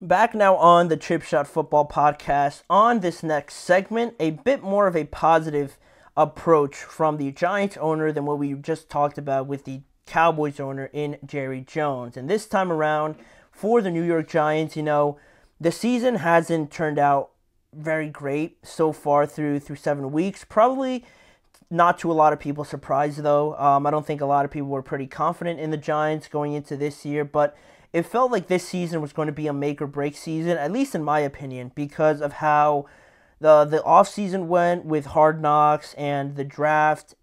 Back now on the Chip Shot Football Podcast. On this next segment, a bit more of a positive approach from the Giants owner than what we just talked about with the Cowboys owner in Jerry Jones. And this time around, for the New York Giants, the season hasn't turned out very great so far through 7 weeks. Probably not to a lot of people's surprise, though. I don't think a lot of people were pretty confident in the Giants going into this year, but it felt like this season was going to be a make or break season, at least in my opinion, because of how the offseason went with Hard Knocks and the draft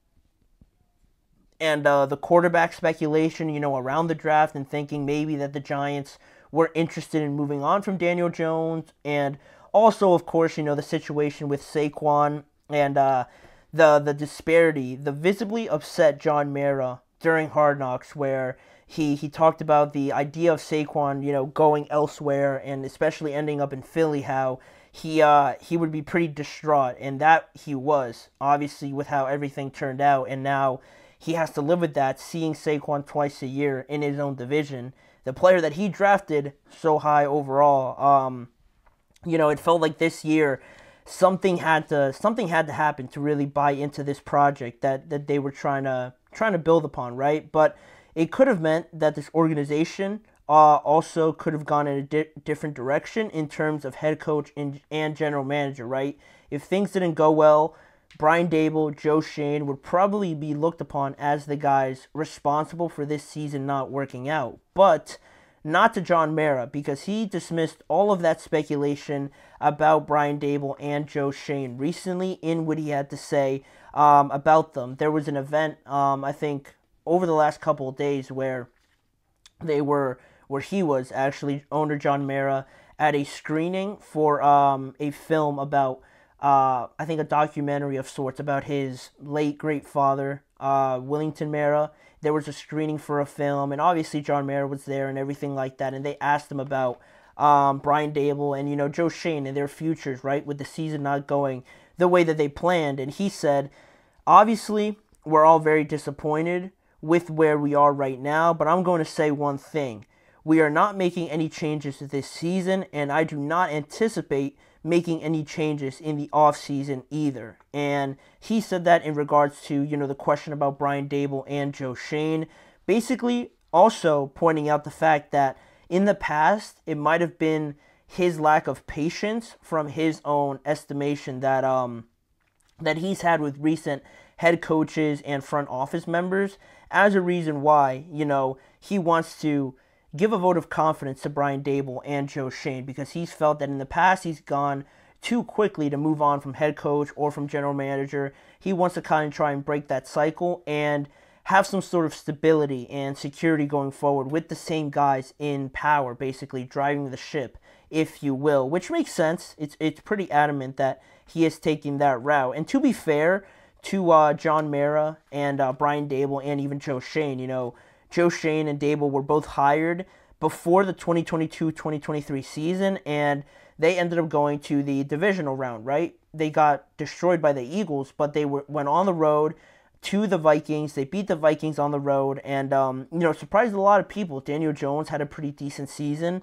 and the quarterback speculation, around the draft, and thinking maybe that the Giants were interested in moving on from Daniel Jones. And also, of course, the situation with Saquon and the disparity, the visibly upset John Mara during Hard Knocks, where he talked about the idea of Saquon, going elsewhere and especially ending up in Philly, how he would be pretty distraught, and that he was, obviously, with how everything turned out, and now he has to live with that, seeing Saquon twice a year in his own division, the player that he drafted so high overall. It felt like this year something had to happen to really buy into this project that they were trying to build upon, right? But it could have meant that this organization also could have gone in a different direction in terms of head coach and general manager, right? If things didn't go well, Brian Daboll, Joe Schoen would probably be looked upon as the guys responsible for this season not working out. But not to John Mara, because he dismissed all of that speculation about Brian Daboll and Joe Schoen recently in what he had to say about them. There was an event, I think, over the last couple of days where he was actually, owner John Mara, at a screening for a film about, I think, a documentary of sorts about his late great father, Willington Mara. There was a screening for a film, and obviously John Mara was there and everything like that, and they asked him about Brian Daboll and, Joe Schoen and their futures, right, with the season not going the way that they planned. And he said, obviously, we're all very disappointed with where we are right now, but I'm going to say one thing. We are not making any changes to this season, and I do not anticipate making any changes in the offseason either. And he said that in regards to, the question about Brian Daboll and Joe Schoen. Basically, also pointing out the fact that in the past, it might have been his lack of patience from his own estimation that he's had with recent head coaches and front office members as a reason why, he wants to give a vote of confidence to Brian Daboll and Joe Schoen, because he's felt that in the past he's gone too quickly to move on from head coach or from general manager. He wants to kind of try and break that cycle and have some sort of stability and security going forward with the same guys in power, basically driving the ship, if you will, which makes sense. It's pretty adamant that he is taking that route. And to be fair to John Mara and Brian Daboll and even Joe Schoen, Joe Schoen and Daboll were both hired before the 2022-2023 season, and they ended up going to the divisional round, right? They got destroyed by the Eagles, but they went on the road to the Vikings. They beat the Vikings on the road, and, surprised a lot of people. Daniel Jones had a pretty decent season.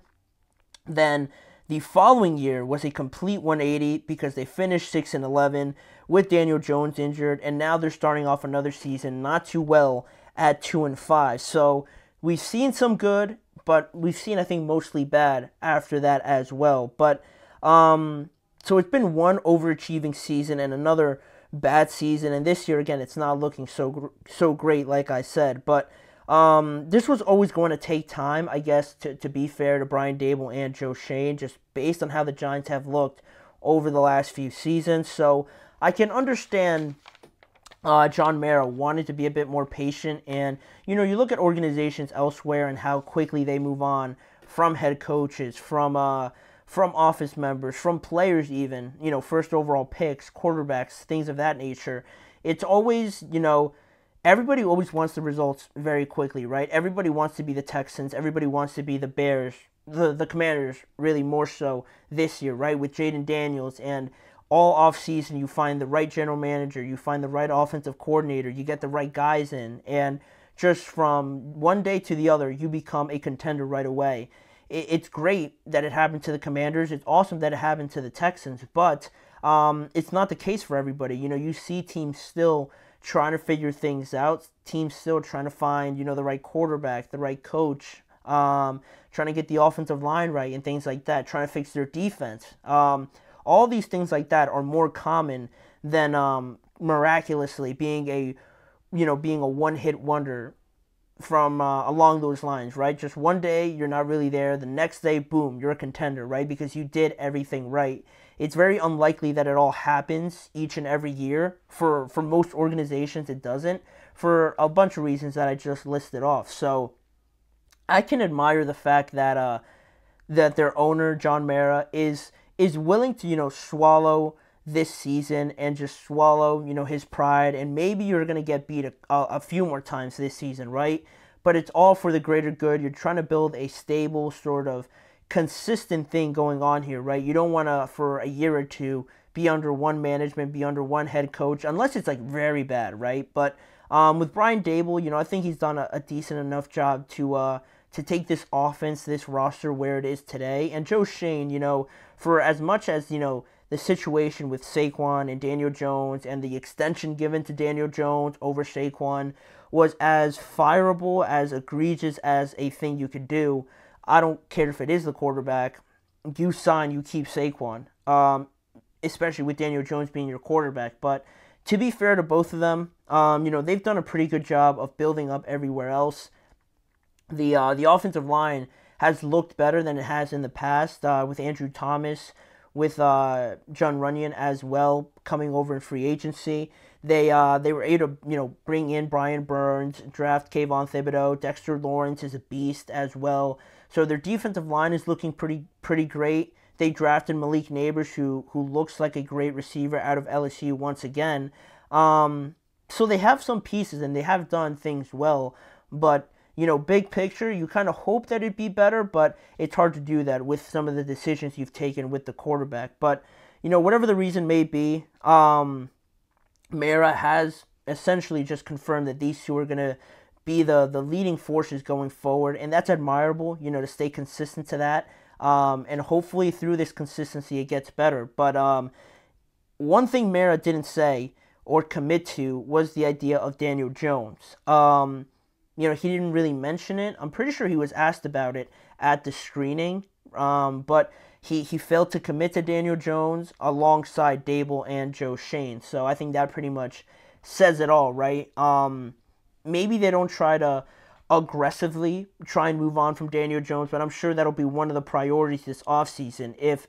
Then the following year was a complete 180 because they finished 6-11 with Daniel Jones injured, and now they're starting off another season not too well at 2-5. So we've seen some good, but we've seen, I think, mostly bad after that as well. But so it's been one overachieving season and another bad season, and this year again it's not looking so great, like I said. But this was always going to take time, I guess, to be fair to Brian Daboll and Joe Schoen, just based on how the Giants have looked over the last few seasons. So I can understand John Mara wanted to be a bit more patient, and you look at organizations elsewhere and how quickly they move on from head coaches, from office members, from players even, first overall picks, quarterbacks, things of that nature. It's always, everybody always wants the results very quickly, right? Everybody wants to be the Texans, everybody wants to be the Bears, the Commanders, really more so this year, right? With Jaden Daniels, and all offseason, you find the right general manager, you find the right offensive coordinator, you get the right guys in, and just from one day to the other, you become a contender right away. it's great that it happened to the Commanders. It's awesome that it happened to the Texans, but it's not the case for everybody. You see teams still trying to figure things out. Teams still trying to find, the right quarterback, the right coach, trying to get the offensive line right and things like that, trying to fix their defense. All these things like that are more common than miraculously being a one-hit wonder from along those lines, right? Just one day you're not really there, the next day, boom, you're a contender, right? Because you did everything right. It's very unlikely that it all happens each and every year. For most organizations, it doesn't, for a bunch of reasons that I just listed off. So I can admire the fact that that their owner John Mara is willing to swallow this season and just swallow his pride, and maybe you're gonna get beat a few more times this season, right? But it's all for the greater good. You're trying to build a stable sort of consistent thing going on here, right? You don't want to for a year or two be under one management, be under one head coach, unless it's like very bad, right? But with Brian Daboll, I think he's done a decent enough job to take this offense, this roster where it is today. And Joe Schoen, for as much as the situation with Saquon and Daniel Jones and the extension given to Daniel Jones over Saquon was as fireable, as egregious as a thing you could do. I don't care if it is the quarterback. You keep Saquon, especially with Daniel Jones being your quarterback. But to be fair to both of them, they've done a pretty good job of building up everywhere else. The offensive line has looked better than it has in the past with Andrew Thomas, with John Runyon as well coming over in free agency. They were able to bring in Brian Burns, draft Kayvon Thibodeau. Dexter Lawrence is a beast as well. So their defensive line is looking pretty great. They drafted Malik Neighbors, who looks like a great receiver out of LSU once again. So they have some pieces and they have done things well, but big picture, you kind of hope that it'd be better, but it's hard to do that with some of the decisions you've taken with the quarterback. But, whatever the reason may be, Mara has essentially just confirmed that these two are going to be the leading forces going forward, and that's admirable, to stay consistent to that. And hopefully through this consistency it gets better. But one thing Mara didn't say or commit to was the idea of Daniel Jones. He didn't really mention it. I'm pretty sure he was asked about it at the screening, but he failed to commit to Daniel Jones alongside Daboll and Joe Schoen. So I think that pretty much says it all, right? Maybe they don't try to aggressively try and move on from Daniel Jones, but I'm sure that'll be one of the priorities this offseason. If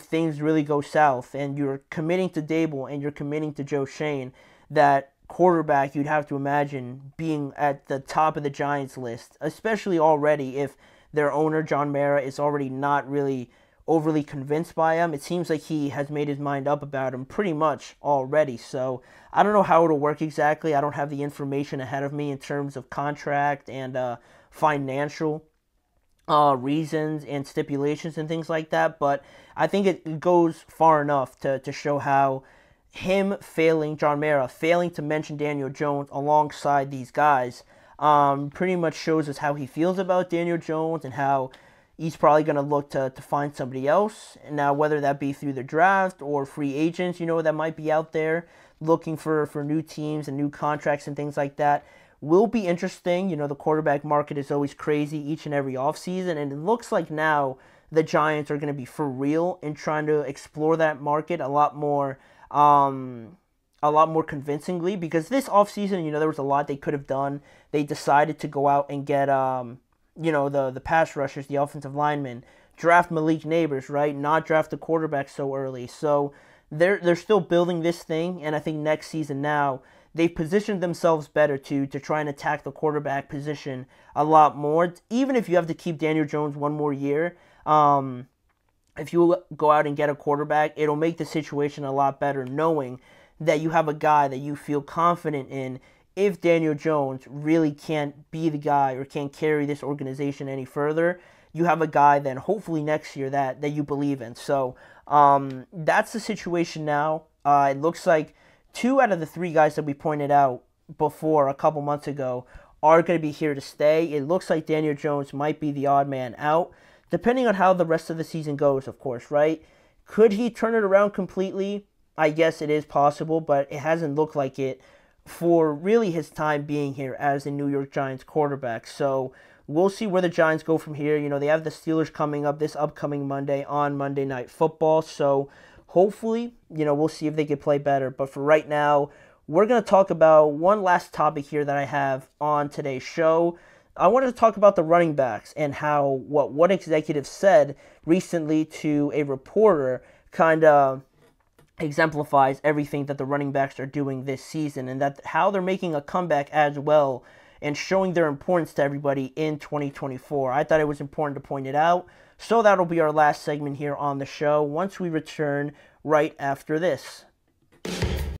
things really go south and you're committing to Daboll and you're committing to Joe Schoen, that quarterback you'd have to imagine being at the top of the Giants list, especially already if their owner John Mara is already not really overly convinced by him. It seems like he has made his mind up about him pretty much already. So I don't know how it'll work exactly. I don't have the information ahead of me in terms of contract and financial reasons and stipulations and things like that, but I think it goes far enough to show how John Mara failing to mention Daniel Jones alongside these guys pretty much shows us how he feels about Daniel Jones and how he's probably going to look to find somebody else. And now, whether that be through the draft or free agents, that might be out there looking for new teams and new contracts and things like that, will be interesting. The quarterback market is always crazy each and every offseason, and it looks like now the Giants are going to be for real in trying to explore that market a lot more convincingly, because this offseason, there was a lot they could have done. They decided to go out and get, the pass rushers, the offensive linemen, draft Malik Neighbors, right? Not draft the quarterback so early. So they're still building this thing, and I think next season now, they've positioned themselves better to try and attack the quarterback position a lot more. Even if you have to keep Daniel Jones one more year, if you go out and get a quarterback, it'll make the situation a lot better knowing that you have a guy that you feel confident in. If Daniel Jones really can't be the guy or can't carry this organization any further, you have a guy then hopefully next year that you believe in. So that's the situation now. It looks like 2 out of the 3 guys that we pointed out before a couple months ago are going to be here to stay. It looks like Daniel Jones might be the odd man out, depending on how the rest of the season goes, of course, right? Could he turn it around completely? I guess it is possible, but it hasn't looked like it for really his time being here as the New York Giants quarterback. So we'll see where the Giants go from here. They have the Steelers coming up this upcoming Monday on Monday Night Football. So hopefully, we'll see if they can play better. But for right now, we're going to talk about one last topic here that I have on today's show. I wanted to talk about the running backs and how what one executive said recently to a reporter kind of exemplifies everything that the running backs are doing this season, and that how they're making a comeback as well and showing their importance to everybody in 2024. I thought it was important to point it out. So that'll be our last segment here on the show once we return right after this.